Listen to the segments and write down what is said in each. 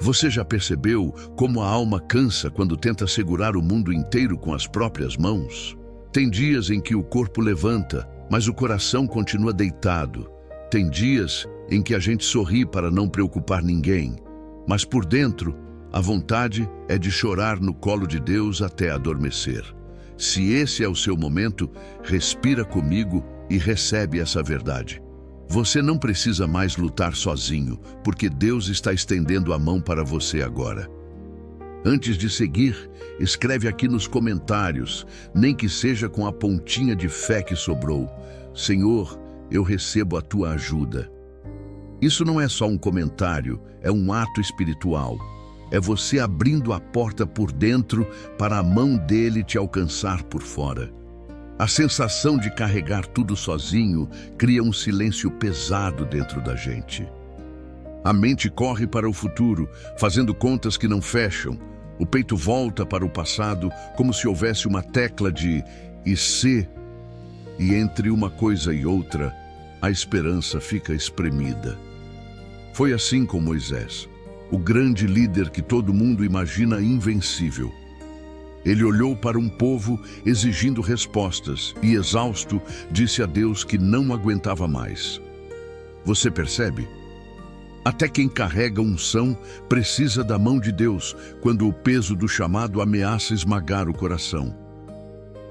Você já percebeu como a alma cansa quando tenta segurar o mundo inteiro com as próprias mãos? Tem dias em que o corpo levanta, mas o coração continua deitado. Tem dias em que a gente sorri para não preocupar ninguém, mas por dentro, a vontade é de chorar no colo de Deus até adormecer. Se esse é o seu momento, respira comigo e recebe essa verdade. Você não precisa mais lutar sozinho, porque Deus está estendendo a mão para você agora. Antes de seguir, escreve aqui nos comentários, nem que seja com a pontinha de fé que sobrou: Senhor, eu recebo a tua ajuda. Isso não é só um comentário, é um ato espiritual. É você abrindo a porta por dentro para a mão dele te alcançar por fora. A sensação de carregar tudo sozinho cria um silêncio pesado dentro da gente. A mente corre para o futuro, fazendo contas que não fecham. O peito volta para o passado, como se houvesse uma tecla de "e se?", e entre uma coisa e outra, a esperança fica espremida. Foi assim com Moisés, o grande líder que todo mundo imagina invencível. Ele olhou para um povo exigindo respostas e, exausto, disse a Deus que não aguentava mais. Você percebe? Até quem carrega unção precisa da mão de Deus quando o peso do chamado ameaça esmagar o coração.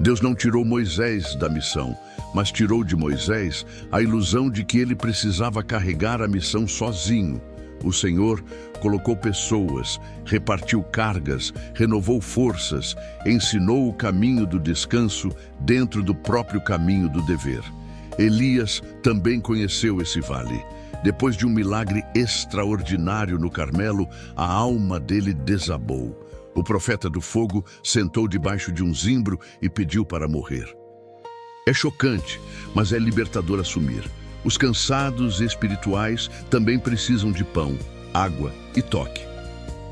Deus não tirou Moisés da missão, mas tirou de Moisés a ilusão de que ele precisava carregar a missão sozinho. O Senhor colocou pessoas, repartiu cargas, renovou forças, ensinou o caminho do descanso dentro do próprio caminho do dever. Elias também conheceu esse vale. Depois de um milagre extraordinário no Carmelo, a alma dele desabou. O profeta do fogo sentou debaixo de um zimbro e pediu para morrer. É chocante, mas é libertador assumir. Os cansados espirituais também precisam de pão, água e toque.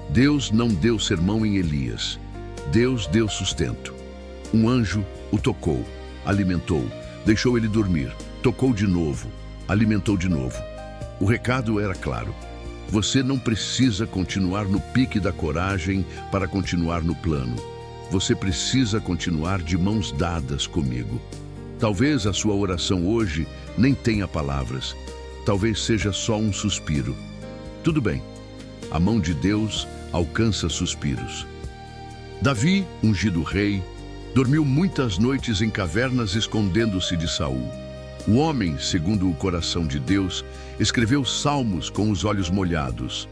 Deus não deu sermão em Elias. Deus deu sustento. Um anjo o tocou, alimentou, deixou ele dormir, tocou de novo, alimentou de novo. O recado era claro. Você não precisa continuar no pique da coragem para continuar no plano. Você precisa continuar de mãos dadas comigo. Talvez a sua oração hoje nem tenha palavras. Talvez seja só um suspiro. Tudo bem. A mão de Deus alcança suspiros. Davi, ungido rei, dormiu muitas noites em cavernas escondendo-se de Saul. O homem, segundo o coração de Deus, escreveu salmos com os olhos molhados.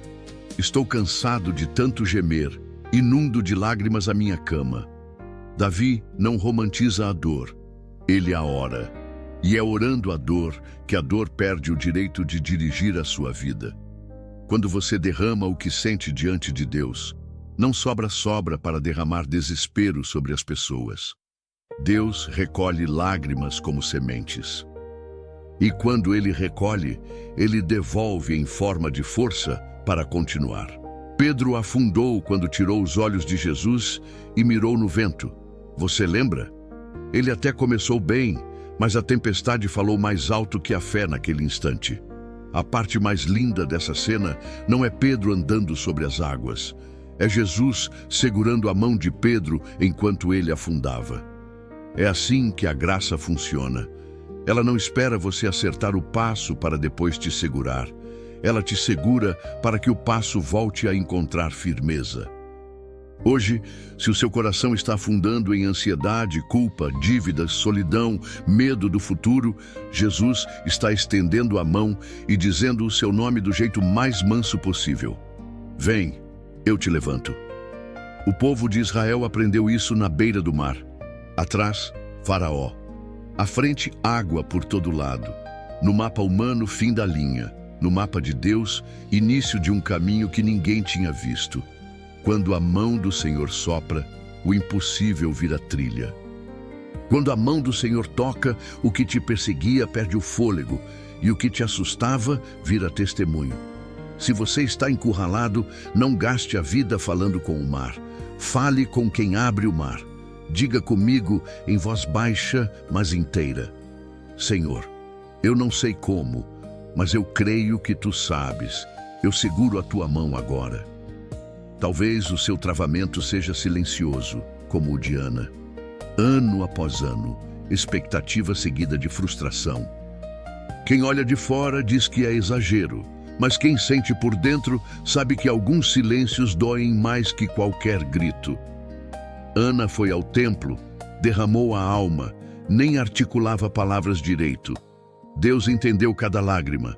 Estou cansado de tanto gemer, inundo de lágrimas a minha cama. Davi não romantiza a dor. Ele a ora, e é orando a dor que a dor perde o direito de dirigir a sua vida. Quando você derrama o que sente diante de Deus, não sobra para derramar desespero sobre as pessoas. Deus recolhe lágrimas como sementes. E quando Ele recolhe, Ele devolve em forma de força para continuar. Pedro afundou quando tirou os olhos de Jesus e mirou no vento. Você lembra? Ele até começou bem, mas a tempestade falou mais alto que a fé naquele instante. A parte mais linda dessa cena não é Pedro andando sobre as águas. É Jesus segurando a mão de Pedro enquanto ele afundava. É assim que a graça funciona. Ela não espera você acertar o passo para depois te segurar. Ela te segura para que o passo volte a encontrar firmeza. Hoje, se o seu coração está afundando em ansiedade, culpa, dívidas, solidão, medo do futuro, Jesus está estendendo a mão e dizendo o seu nome do jeito mais manso possível. Vem, eu te levanto. O povo de Israel aprendeu isso na beira do mar. Atrás, Faraó. À frente, água por todo lado. No mapa humano, fim da linha. No mapa de Deus, início de um caminho que ninguém tinha visto. Quando a mão do Senhor sopra, o impossível vira trilha. Quando a mão do Senhor toca, o que te perseguia perde o fôlego, e o que te assustava vira testemunho. Se você está encurralado, não gaste a vida falando com o mar. Fale com quem abre o mar. Diga comigo em voz baixa, mas inteira: Senhor, eu não sei como, mas eu creio que Tu sabes. Eu seguro a Tua mão agora. Talvez o seu travamento seja silencioso, como o de Ana. Ano após ano, expectativa seguida de frustração. Quem olha de fora diz que é exagero, mas quem sente por dentro sabe que alguns silêncios doem mais que qualquer grito. Ana foi ao templo, derramou a alma, nem articulava palavras direito. Deus entendeu cada lágrima.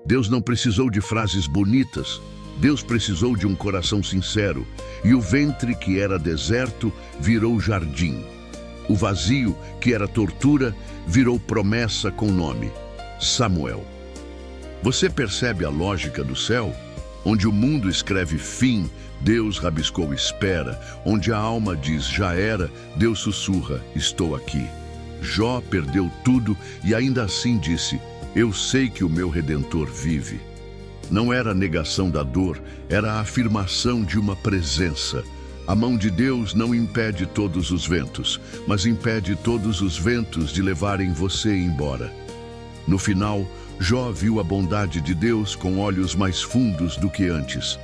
Deus não precisou de frases bonitas, Deus precisou de um coração sincero, e o ventre que era deserto virou jardim. O vazio, que era tortura, virou promessa com nome: Samuel. Você percebe a lógica do céu? Onde o mundo escreve fim, Deus rabiscou espera. Onde a alma diz já era, Deus sussurra: estou aqui. Jó perdeu tudo e ainda assim disse: eu sei que o meu Redentor vive. Não era a negação da dor, era a afirmação de uma presença. A mão de Deus não impede todos os ventos, mas impede todos os ventos de levarem você embora. No final, Jó viu a bondade de Deus com olhos mais fundos do que antes.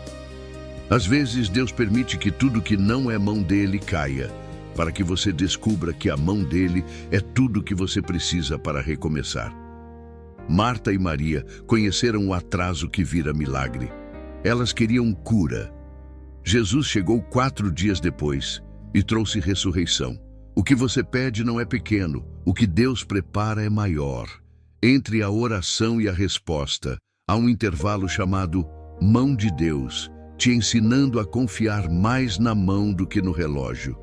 Às vezes, Deus permite que tudo que não é mão dele caia, para que você descubra que a mão dele é tudo que você precisa para recomeçar. Marta e Maria conheceram o atraso que vira milagre. Elas queriam cura. Jesus chegou 4 dias depois e trouxe ressurreição. O que você pede não é pequeno, o que Deus prepara é maior. Entre a oração e a resposta, há um intervalo chamado mão de Deus, te ensinando a confiar mais na mão do que no relógio.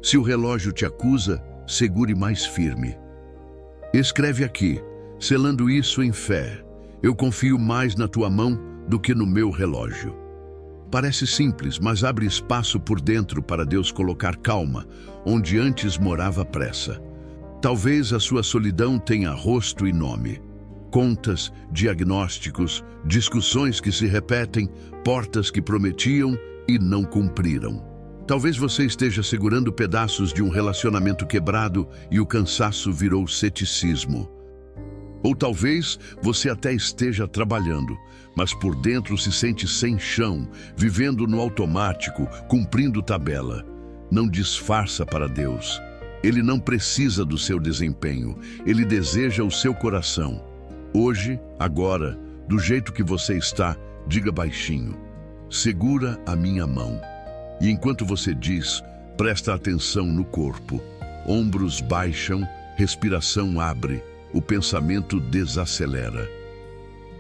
Se o relógio te acusa, segure mais firme. Escreve aqui: selando isso em fé, eu confio mais na tua mão do que no meu relógio. Parece simples, mas abre espaço por dentro para Deus colocar calma, onde antes morava pressa. Talvez a sua solidão tenha rosto e nome. Contas, diagnósticos, discussões que se repetem, portas que prometiam e não cumpriram. Talvez você esteja segurando pedaços de um relacionamento quebrado e o cansaço virou ceticismo. Ou talvez você até esteja trabalhando, mas por dentro se sente sem chão, vivendo no automático, cumprindo tabela. Não disfarça para Deus. Ele não precisa do seu desempenho, ele deseja o seu coração. Hoje, agora, do jeito que você está, diga baixinho: segura a minha mão. E enquanto você diz, presta atenção no corpo. Ombros baixam, respiração abre. O pensamento desacelera.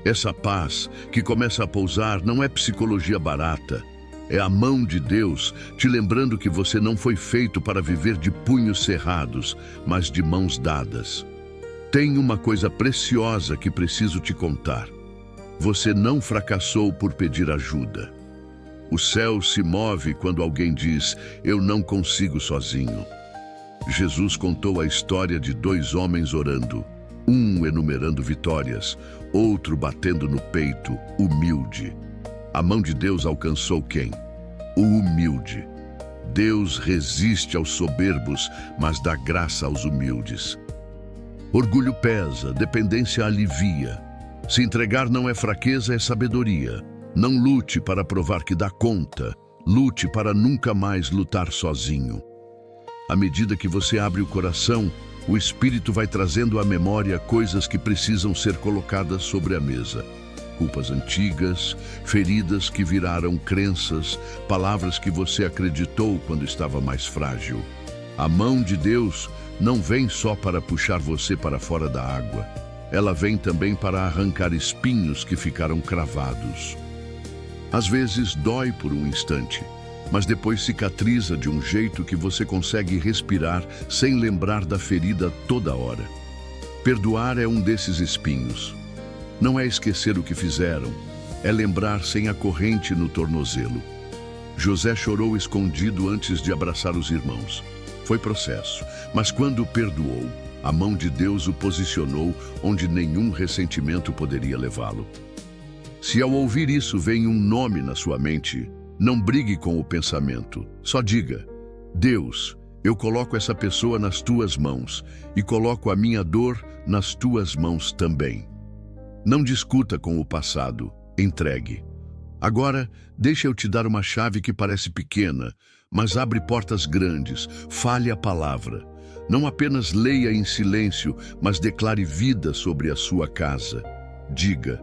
Essa paz que começa a pousar não é psicologia barata. É a mão de Deus te lembrando que você não foi feito para viver de punhos cerrados, mas de mãos dadas. Tem uma coisa preciosa que preciso te contar. Você não fracassou por pedir ajuda. O céu se move quando alguém diz: eu não consigo sozinho. Jesus contou a história de 2 homens orando. Um enumerando vitórias, outro batendo no peito, humilde. A mão de Deus alcançou quem? O humilde. Deus resiste aos soberbos, mas dá graça aos humildes. Orgulho pesa, dependência alivia. Se entregar não é fraqueza, é sabedoria. Não lute para provar que dá conta, lute para nunca mais lutar sozinho. À medida que você abre o coração, o Espírito vai trazendo à memória coisas que precisam ser colocadas sobre a mesa. Culpas antigas, feridas que viraram crenças, palavras que você acreditou quando estava mais frágil. A mão de Deus não vem só para puxar você para fora da água. Ela vem também para arrancar espinhos que ficaram cravados. Às vezes dói por um instante, mas depois cicatriza de um jeito que você consegue respirar sem lembrar da ferida toda hora. Perdoar é um desses espinhos. Não é esquecer o que fizeram, é lembrar sem a corrente no tornozelo. José chorou escondido antes de abraçar os irmãos. Foi processo, mas quando perdoou, a mão de Deus o posicionou onde nenhum ressentimento poderia levá-lo. Se ao ouvir isso vem um nome na sua mente, não brigue com o pensamento, só diga: Deus, eu coloco essa pessoa nas tuas mãos e coloco a minha dor nas tuas mãos também. Não discuta com o passado, entregue. Agora, deixa eu te dar uma chave que parece pequena, mas abre portas grandes. Fale a palavra. Não apenas leia em silêncio, mas declare vida sobre a sua casa. Diga: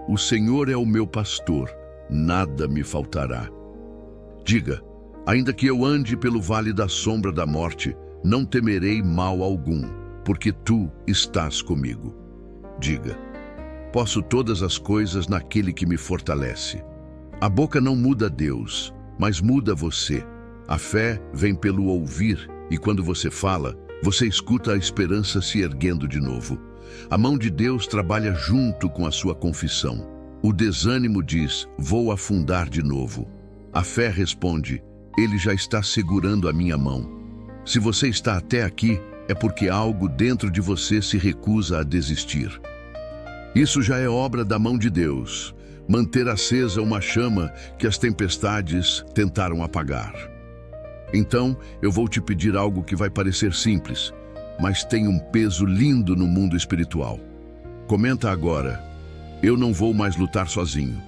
o Senhor é o meu pastor, nada me faltará. Diga: ainda que eu ande pelo vale da sombra da morte, não temerei mal algum, porque tu estás comigo. Diga: posso todas as coisas naquele que me fortalece. A boca não muda Deus, mas muda você. A fé vem pelo ouvir, e quando você fala, você escuta a esperança se erguendo de novo. A mão de Deus trabalha junto com a sua confissão. O desânimo diz: vou afundar de novo. A fé responde: Ele já está segurando a minha mão. Se você está até aqui, é porque algo dentro de você se recusa a desistir. Isso já é obra da mão de Deus. Manter acesa uma chama que as tempestades tentaram apagar. Então, eu vou te pedir algo que vai parecer simples, mas tem um peso lindo no mundo espiritual. Comenta agora: eu não vou mais lutar sozinho.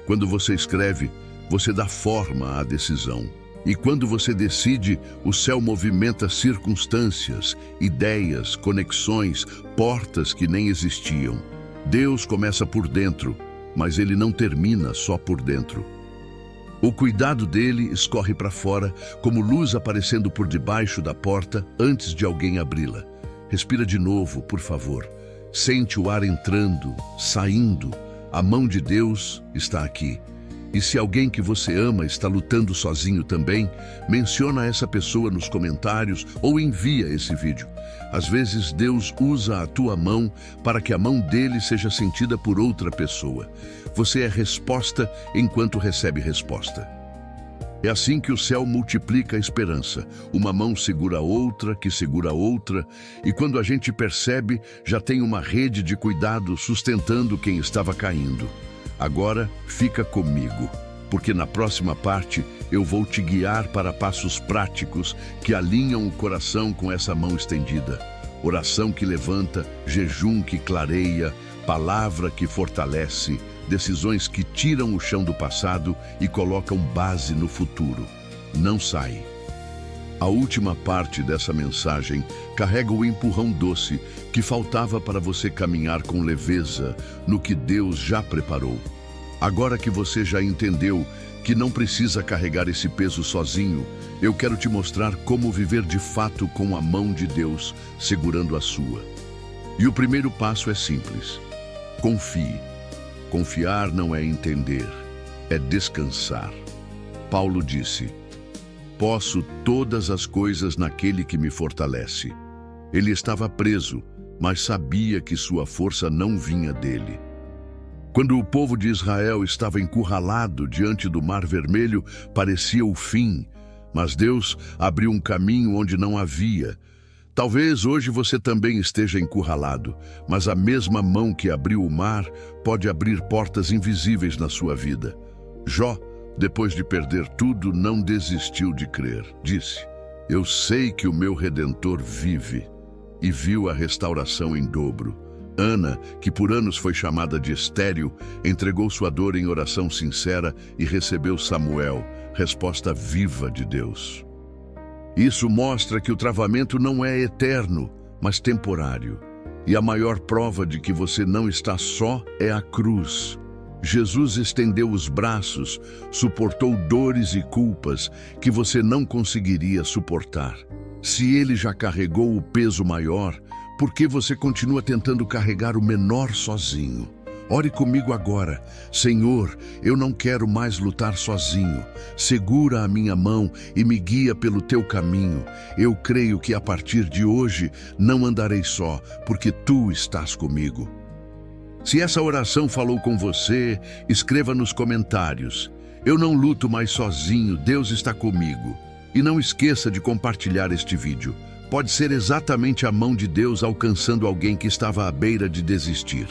Quando você escreve, você dá forma à decisão. E quando você decide, o céu movimenta circunstâncias, ideias, conexões, portas que nem existiam. Deus começa por dentro, mas ele não termina só por dentro. O cuidado dele escorre para fora, como luz aparecendo por debaixo da porta antes de alguém abri-la. Respira de novo, por favor. Sente o ar entrando, saindo. A mão de Deus está aqui. E se alguém que você ama está lutando sozinho também, menciona essa pessoa nos comentários ou envia esse vídeo. Às vezes Deus usa a tua mão para que a mão dele seja sentida por outra pessoa. Você é resposta enquanto recebe resposta. É assim que o céu multiplica a esperança. Uma mão segura a outra, que segura a outra, e quando a gente percebe, já tem uma rede de cuidado sustentando quem estava caindo. Agora, fica comigo, porque na próxima parte eu vou te guiar para passos práticos que alinham o coração com essa mão estendida. Oração que levanta, jejum que clareia, palavra que fortalece, decisões que tiram o chão do passado e colocam base no futuro. Não sai. A última parte dessa mensagem carrega o empurrão doce que faltava para você caminhar com leveza no que Deus já preparou. Agora que você já entendeu que não precisa carregar esse peso sozinho, eu quero te mostrar como viver de fato com a mão de Deus segurando a sua. E o primeiro passo é simples: confie. Confiar não é entender, é descansar. Paulo disse: posso todas as coisas naquele que me fortalece. Ele estava preso, mas sabia que sua força não vinha dele. Quando o povo de Israel estava encurralado diante do Mar Vermelho, parecia o fim, mas Deus abriu um caminho onde não havia. Talvez hoje você também esteja encurralado, mas a mesma mão que abriu o mar pode abrir portas invisíveis na sua vida. Jó, depois de perder tudo, não desistiu de crer. Disse: eu sei que o meu Redentor vive, e viu a restauração em dobro. Ana, que por anos foi chamada de estéril, entregou sua dor em oração sincera e recebeu Samuel, resposta viva de Deus. Isso mostra que o travamento não é eterno, mas temporário. E a maior prova de que você não está só é a cruz. Jesus estendeu os braços, suportou dores e culpas que você não conseguiria suportar. Se ele já carregou o peso maior, por que você continua tentando carregar o menor sozinho? Ore comigo agora. Senhor, eu não quero mais lutar sozinho. Segura a minha mão e me guia pelo teu caminho. Eu creio que a partir de hoje não andarei só, porque tu estás comigo. Se essa oração falou com você, escreva nos comentários: eu não luto mais sozinho, Deus está comigo. E não esqueça de compartilhar este vídeo. Pode ser exatamente a mão de Deus alcançando alguém que estava à beira de desistir.